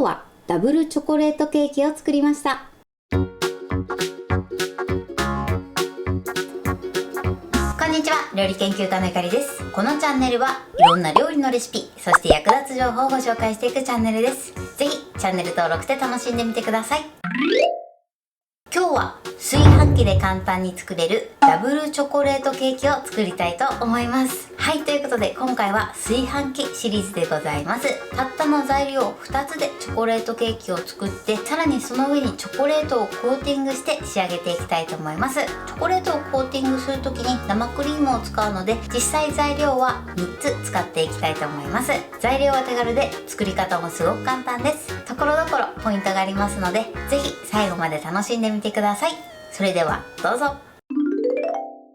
日はダブルチョコレートケーキを作りました。こんにちは、料理研究家のゆかりです。このチャンネルはいろんな料理のレシピ、そして役立つ情報をご紹介していくチャンネルです。ぜひチャンネル登録して楽しんでみてください。今日は炊飯器で簡単に作れるダブルチョコレートケーキを作りたいと思います。はい、ということで今回は炊飯器シリーズでございます。たったの材料2つでチョコレートケーキを作って、さらにその上にチョコレートをコーティングして仕上げていきたいと思います。チョコレートをコーティングする時に生クリームを使うので、実際材料は3つ使っていきたいと思います。材料は手軽で作り方もすごく簡単です。ところどころポイントがありますので、ぜひ最後まで楽しんでみてください。それではどうぞ。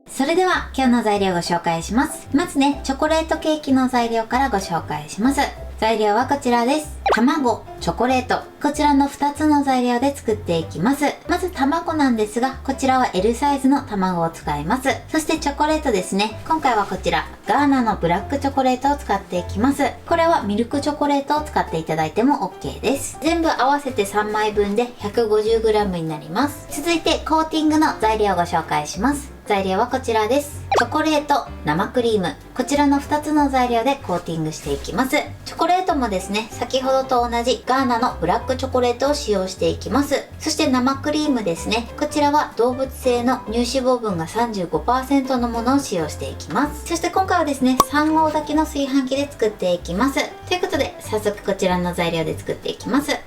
それでは今日の材料をご紹介します。まずね、チョコレートケーキの材料からご紹介します。材料はこちらです。卵、チョコレート、こちらの2つの材料で作っていきます。まず卵なんですが、こちらは L サイズの卵を使います。そしてチョコレートですね。今回はこちらガーナのブラックチョコレートを使っていきます。これはミルクチョコレートを使っていただいても OK です。全部合わせて3枚分で 150g になります。続いてコーティングの材料をご紹介します。材料はこちらです。チョコレート、生クリーム、こちらの2つの材料でコーティングしていきます。チョコレートもですね、先ほどと同じガーナのブラックチョコレートを使用していきます。そして生クリームですね、こちらは動物性の乳脂肪分が 35% のものを使用していきます。そして今回はですね、3合炊きの炊飯器で作っていきます。ということで早速こちらの材料で作っていきます。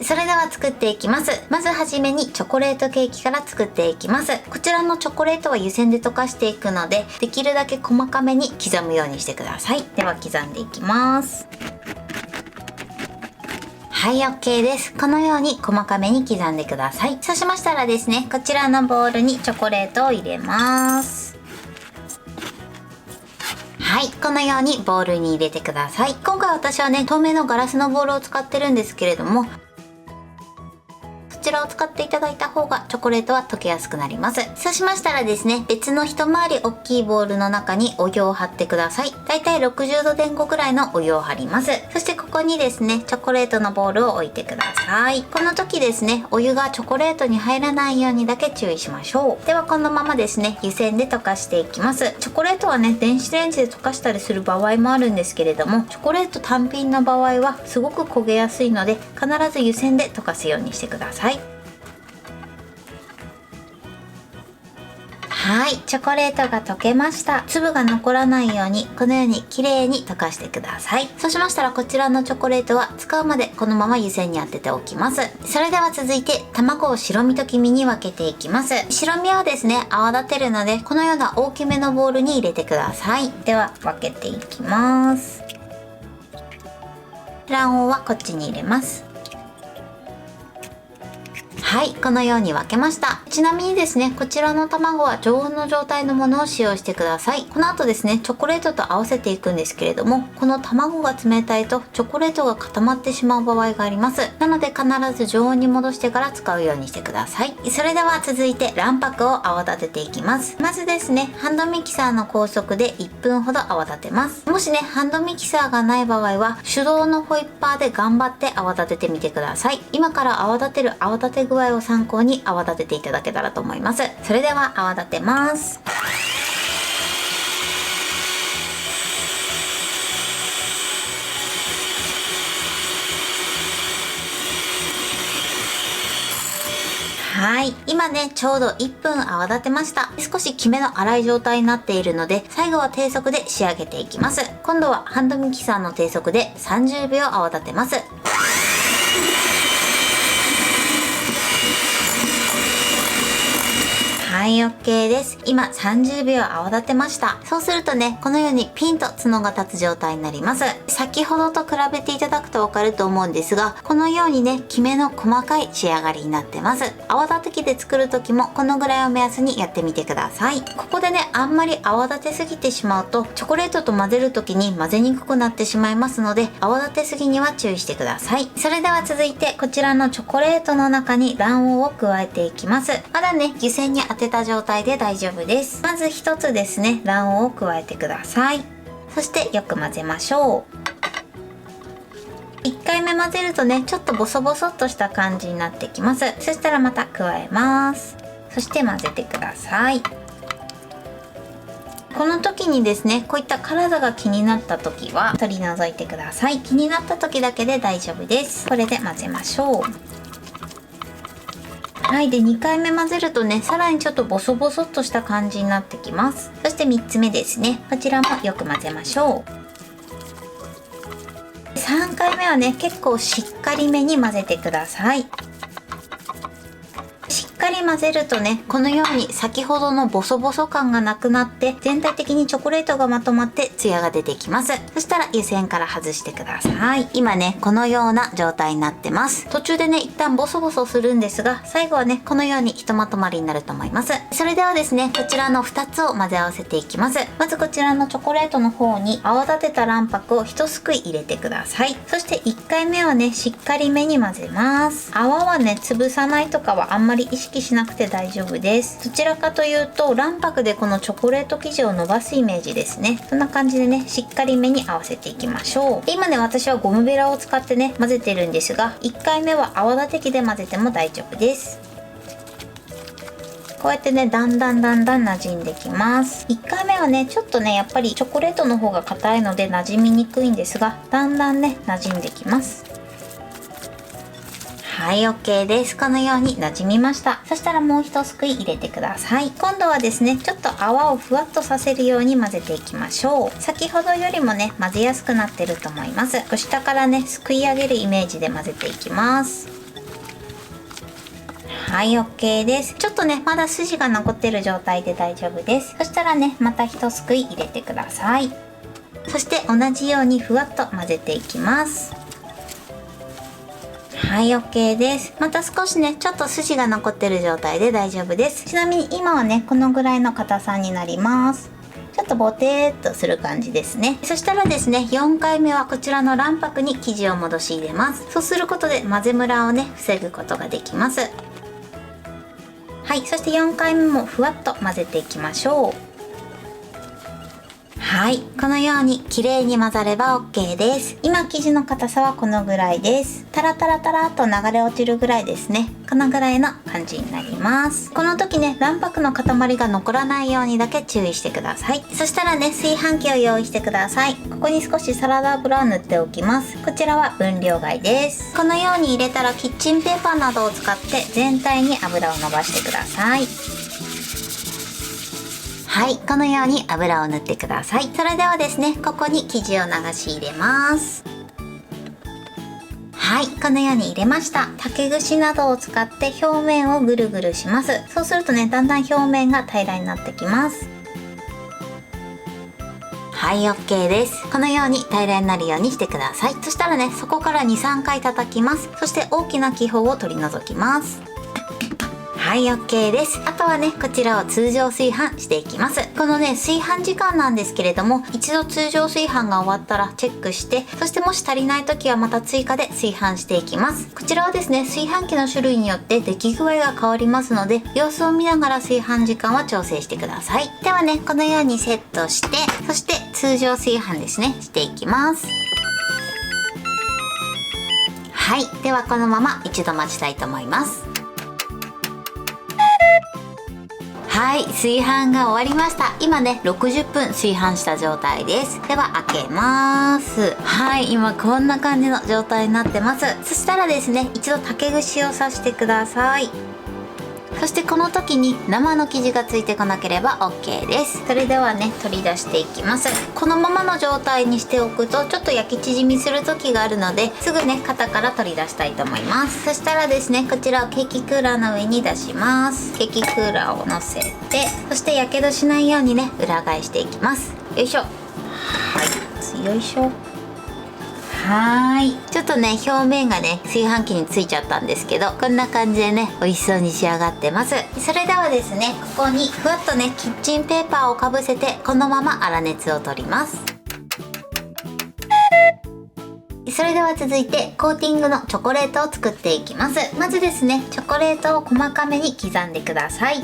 それでは作っていきます。まずはじめにチョコレートケーキから作っていきます。こちらのチョコレートは湯煎で溶かしていくので、できるだけ細かめに刻むようにしてください。では刻んでいきます。はい、OK です。このように細かめに刻んでください。そうしましたらですね、こちらのボウルにチョコレートを入れます。はい、このようにボウルに入れてください。今回私はね、透明のガラスのボウルを使ってるんですけれども、こちらを使っていただいた方がチョコレートは溶けやすくなります。そうしましたらですね、別の一回り大きいボウルの中にお湯を張ってください。だいたい60度前後ぐらいのお湯を張ります。そしてここにですね、チョコレートのボウルを置いてください。この時ですね、お湯がチョコレートに入らないようにだけ注意しましょう。ではこのままですね、湯煎で溶かしていきます。チョコレートはね、電子レンジで溶かしたりする場合もあるんですけれども、チョコレート単品の場合はすごく焦げやすいので、必ず湯煎で溶かすようにしてください。はい、チョコレートが溶けました。粒が残らないようにこのように綺麗に溶かしてください。そうしましたらこちらのチョコレートは使うまでこのまま湯煎に当てておきます。それでは続いて卵を白身と黄身に分けていきます。白身はですね、泡立てるのでこのような大きめのボウルに入れてください。では分けていきます。卵黄はこっちに入れます。はい、このように分けました。ちなみにですね、こちらの卵は常温の状態のものを使用してください。この後ですね、チョコレートと合わせていくんですけれども、この卵が冷たいとチョコレートが固まってしまう場合があります。なので必ず常温に戻してから使うようにしてください。それでは続いて卵白を泡立てていきます。まずですね、ハンドミキサーの高速で1分ほど泡立てます。もしね、ハンドミキサーがない場合は手動のホイッパーで頑張って泡立ててみてください。今から泡立てる泡立て具合を参考に泡立てていただけたらと思います。それでは泡立てます。はい、今ねちょうど1分泡立てました。少しきめの粗い状態になっているので、最後は低速で仕上げていきます。今度はハンドミキサーの低速で30秒泡立てます。はい、OK です。今30秒泡立てました。そうするとね、このようにピンと角が立つ状態になります。先ほどと比べていただくとわかると思うんですが、このようにね、きめの細かい仕上がりになってます。泡立て器で作る時もこのぐらいを目安にやってみてください。ここでね、あんまり泡立てすぎてしまうと、チョコレートと混ぜる時に混ぜにくくなってしまいますので、泡立てすぎには注意してください。それでは続いて、こちらのチョコレートの中に卵黄を加えていきます。まだね、湯煎に当てた状態で大丈夫です。まず一つですね、卵黄を加えてください。そしてよく混ぜましょう。1回目混ぜるとね、ちょっとボソボソっとした感じになってきます。そしたらまた加えます。そして混ぜてください。この時にですね、こういった体が気になった時は取り除いてください。気になった時だけで大丈夫です。これで混ぜましょう。はい、で2回目混ぜるとね、さらにちょっとボソボソっとした感じになってきます。そして3つ目ですね、こちらもよく混ぜましょう。3回目はね、結構しっかりめに混ぜてください。しっかり混ぜるとね、このように先ほどのボソボソ感がなくなって、全体的にチョコレートがまとまってツヤが出てきます。そしたら湯煎から外してください。今ね、このような状態になってます。途中でね、一旦ボソボソするんですが、最後はね、このようにひとまとまりになると思います。それではですね、こちらの2つを混ぜ合わせていきます。まずこちらのチョコレートの方に泡立てた卵白を1すくい入れてください。そして1回目はね、しっかりめに混ぜます。泡はね、潰さないとかはあんまり意識しなくて大丈夫です。どちらかというと卵白でこのチョコレート生地を伸ばすイメージですね。そんな感じでね、しっかりめに合わせていきましょう。で今ね、私はゴムベラを使ってね混ぜてるんですが、1回目は泡立て器で混ぜても大丈夫です。こうやってね、だんだん馴染んできます。1回目はね、ちょっとね、やっぱりチョコレートの方が硬いので馴染みにくいんですが、だんだんね、馴染んできます。はい、OK です。このように馴染みました。そしたらもう一すくい入れてください。今度はですね、ちょっと泡をふわっとさせるように混ぜていきましょう。先ほどよりもね、混ぜやすくなってると思います。下からね、すくい上げるイメージで混ぜていきます。はい、OK です。ちょっとね、まだ筋が残ってる状態で大丈夫です。そしたらね、また一すくい入れてください。そして同じようにふわっと混ぜていきます。はい、OK です。また少しね、ちょっと筋が残ってる状態で大丈夫です。ちなみに今はね、このぐらいの硬さになります。ちょっとボテーっとする感じですね。そしたらですね、4回目はこちらの卵白に生地を戻し入れます。そうすることで混ぜムラをね、防ぐことができます。はい、そして4回目もふわっと混ぜていきましょう。はい、このように綺麗に混ざれば OK です。今生地の硬さはこのぐらいです。タラタラタラっと流れ落ちるぐらいですね。このぐらいの感じになります。この時ね、卵白の塊が残らないようにだけ注意してください。そしたらね、炊飯器を用意してください。ここに少しサラダ油を塗っておきます。こちらは分量外です。このように入れたらキッチンペーパーなどを使って全体に油を伸ばしてください。はい、このように油を塗ってください。それではですね、ここに生地を流し入れます。はい、このように入れました。竹串などを使って表面をぐるぐるします。そうするとね、だんだん表面が平らになってきます。はい、OK です。このように平らになるようにしてください。そしたらね、そこから 2,3 回叩きます。そして大きな気泡を取り除きます。はい、OK です。あとはね、こちらを通常炊飯していきます。このね、炊飯時間なんですけれども、一度通常炊飯が終わったらチェックして、そしてもし足りない時はまた追加で炊飯していきます。こちらはですね、炊飯器の種類によって出来具合が変わりますので、様子を見ながら炊飯時間は調整してください。ではね、このようにセットして、そして通常炊飯ですね、していきます。はい、ではこのまま一度待ちたいと思います。はい、炊飯が終わりました。今ね、60分炊飯した状態です。では開けます。はい、今こんな感じの状態になってます。そしたらですね、一度竹串を刺してください。そしてこの時に生の生地がついてこなければ OK です。それではね、取り出していきます。このままの状態にしておくとちょっと焼き縮みする時があるので、すぐね、型から取り出したいと思います。そしたらですね、こちらをケーキクーラーの上に出します。ケーキクーラーを乗せて、そしてやけどしないようにね、裏返していきます。よいしょ。はい、よいしょ。ちょっとね、表面がね、炊飯器についちゃったんですけど、こんな感じでね、美味しそうに仕上がってます。それではですね、ここにふわっとね、キッチンペーパーをかぶせて、このまま粗熱を取ります。それでは続いてコーティングのチョコレートを作っていきます。まずですね、チョコレートを細かめに刻んでください。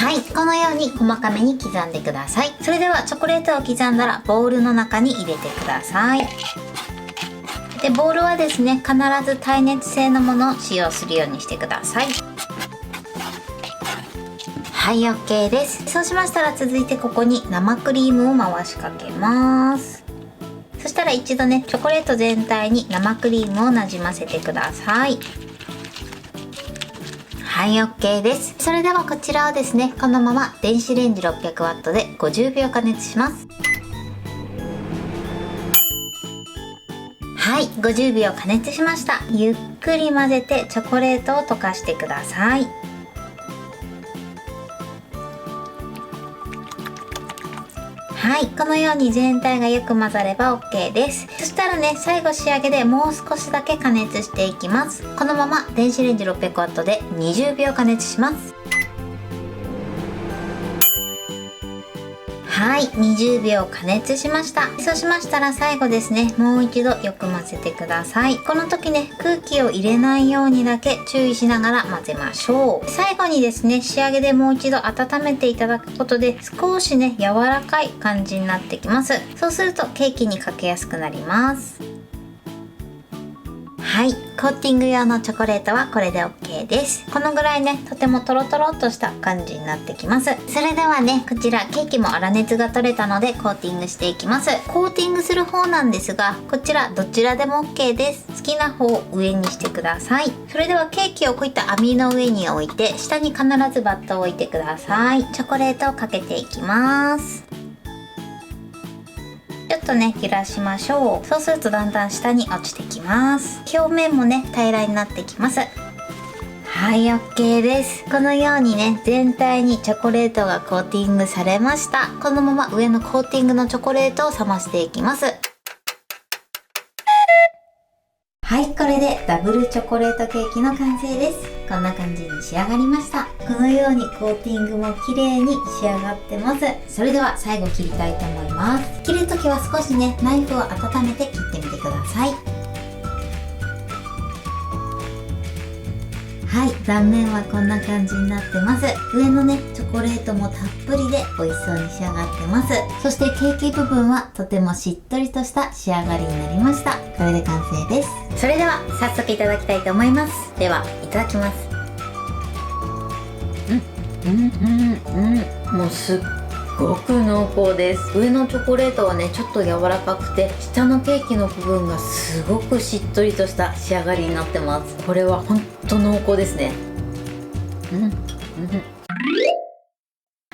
はい、このように細かめに刻んでください。それではチョコレートを刻んだらボウルの中に入れてください。でボウルはですね、必ず耐熱性のものを使用するようにしてください。はい、 OK です。そうしましたら続いてここに生クリームを回しかけます。そしたら一度ね、チョコレート全体に生クリームをなじませてください。はい、 OK です。それではこちらをですね、このまま電子レンジ 600W で50秒加熱します。はい、50秒加熱しました。ゆっくり混ぜてチョコレートを溶かしてください。はい、このように全体がよく混ざれば OK です。そしたらね、最後仕上げでもう少しだけ加熱していきます。このまま電子レンジ 600W で20秒加熱します。はい、20秒加熱しました。そうしましたら最後ですね、もう一度よく混ぜてください。この時ね、空気を入れないようにだけ注意しながら混ぜましょう。最後にですね、仕上げでもう一度温めていただくことで少しね、柔らかい感じになってきます。そうするとケーキにかけやすくなります。はい、コーティング用のチョコレートはこれで OK です。このぐらいね、とてもトロトロっとした感じになってきます。それではね、こちらケーキも粗熱が取れたのでコーティングしていきます。コーティングする方なんですが、こちらどちらでも OK です。好きな方を上にしてください。それではケーキをこういった網の上に置いて、下に必ずバットを置いてください。チョコレートをかけていきます。ちょっとね、揺らしましょう。そうするとだんだん下に落ちてきます。表面もね、平らになってきます。はい、 OK です。このようにね、全体にチョコレートがコーティングされました。このまま上のコーティングのチョコレートを冷ましていきます。はい、これでダブルチョコレートケーキの完成です。こんな感じに仕上がりました。このようにコーティングも綺麗に仕上がってます。それでは最後切りたいと思います。切るときは少しね、ナイフを温めて切ってみてください。はい、断面はこんな感じになってます。上のね、チョコレートもたっぷりで美味しそうに仕上がってます。そしてケーキ部分はとてもしっとりとした仕上がりになりました。これで完成です。それでは早速いただきたいと思います。では、いただきます。もうすっごく濃厚です。上のチョコレートはね、ちょっと柔らかくて、下のケーキの部分がすごくしっとりとした仕上がりになってます。これはほんと濃厚ですね。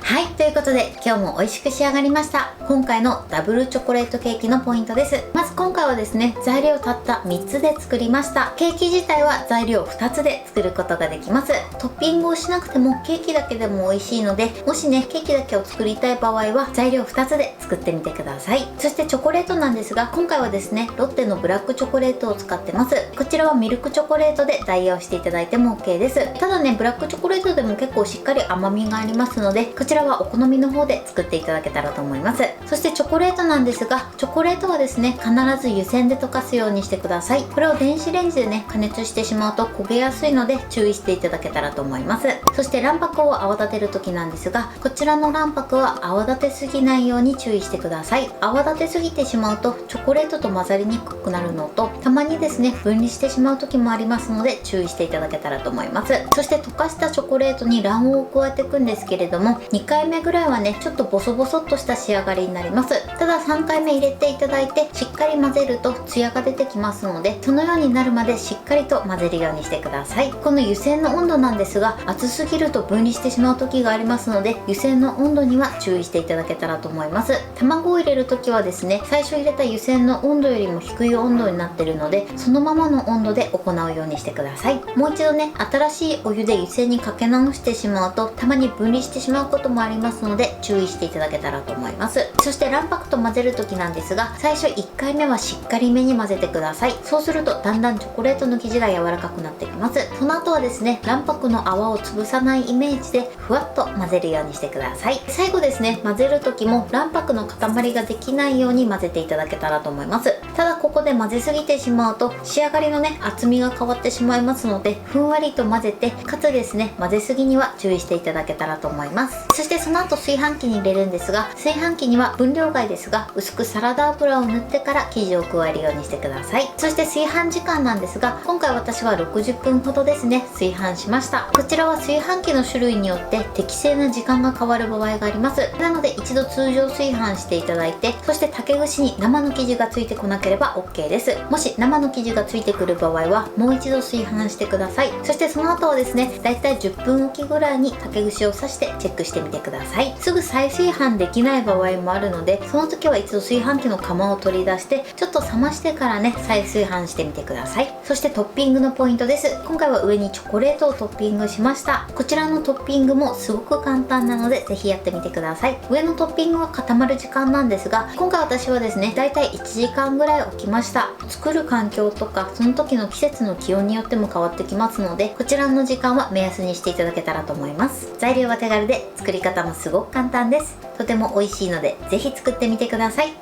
はい、ということで今日も美味しく仕上がりました。今回のダブルチョコレートケーキのポイントです。まず今回はですね、材料たった3つで作りました。ケーキ自体は材料2つで作ることができます。トッピングをしなくてもケーキだけでも美味しいので、もしね、ケーキだけを作りたい場合は材料2つで作ってみてください。そしてチョコレートなんですが、今回はですね、ロッテのブラックチョコレートを使ってます。こちらはミルクチョコレートで代用していただいても OK です。ただね、ブラックチョコレートでも結構しっかり甘みがありますので、こちらはお好みの方で作っていただけたらと思います。そしてチョコレートなんですが、チョコレートはですね、必ず湯煎で溶かすようにしてください。これを電子レンジでね、加熱してしまうと焦げやすいので注意していただけたらと思います。そして卵白を泡立てる時なんですが、こちらの卵白は泡立てすぎないように注意してください。泡立てすぎてしまうとチョコレートと混ざりにくくなるのと、たまにですね、分離してしまう時もありますので注意していただけたらと思います。そして溶かしたチョコレートに卵黄を加えていくんですけれども、2回目ぐらいはね、ちょっとボソボソっとした仕上がりになります。ただ3回目入れていただいてしっかり混ぜるとツヤが出てきますので、そのようになるまでしっかりと混ぜるようにしてください。この湯煎の温度なんですが、熱すぎると分離してしまう時がありますので、湯煎の温度には注意していただけたらと思います。卵を入れる時はですね、最初入れた湯煎の温度よりも低い温度になっているので、そのままの温度で行うようにしてください。もう一度ね、新しいお湯で湯煎にかけ直してしまうとたまに分離してしまうこともありますますので注意していただけたらと思います。そして卵白と混ぜる時なんですが、最初1回目はしっかりめに混ぜてください。そうするとだんだんチョコレートの生地が柔らかくなってきます。その後はですね、卵白の泡を潰さないイメージでふわっと混ぜるようにしてください。最後ですね、混ぜる時も卵白の塊ができないように混ぜていただけたらと思います。ただここで混ぜすぎてしまうと仕上がりのね、厚みが変わってしまいますので、ふんわりと混ぜて、かつですね、混ぜすぎには注意していただけたらと思います。そしてその後炊飯器に入れるんですが、炊飯器には分量外ですが薄くサラダ油を塗ってから生地を加えるようにしてください。そして炊飯時間なんですが、今回私は60分ほどですね、炊飯しました。こちらは炊飯器の種類によって適正な時間が変わる場合があります。なので一度通常炊飯していただいて、そして竹串に生の生地がついてこなければ OK です。もし生の生地がついてくる場合はもう一度炊飯してください。そしてその後はですね、だいたい10分おきぐらいに竹串を刺してチェックしてみてください。すぐ再炊飯できない場合もあるので、その時は一度炊飯器の釜を取り出してちょっと冷ましてからね、再炊飯してみてください。そしてトッピングのポイントです。今回は上にチョコレートをトッピングしました。こちらのトッピングもすごく簡単なのでぜひやってみてください。上のトッピングは固まる時間なんですが、今回私はですね、だいたい1時間ぐらい置きました。作る環境とかその時の季節の気温によっても変わってきますので、こちらの時間は目安にしていただけたらと思います。材料は手軽で作り方もすごく簡単です。とても美味しいのでぜひ作ってみてください。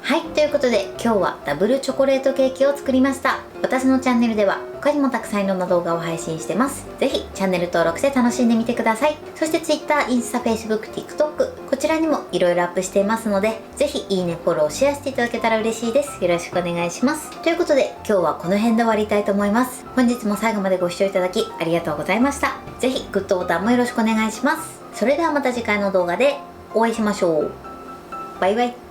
はい、ということで今日はダブルチョコレートケーキを作りました。私のチャンネルでは他にもたくさんいろんな動画を配信してます。ぜひチャンネル登録して楽しんでみてください。そして Twitter、インスタ、Facebook、TikTok こちらにもいろいろアップしていますので、ぜひいいね、フォロー、シェアしていただけたら嬉しいです。よろしくお願いします。ということで今日はこの辺で終わりたいと思います。本日も最後までご視聴いただきありがとうございました。ぜひグッドボタンもよろしくお願いします。それではまた次回の動画でお会いしましょう。バイバイ。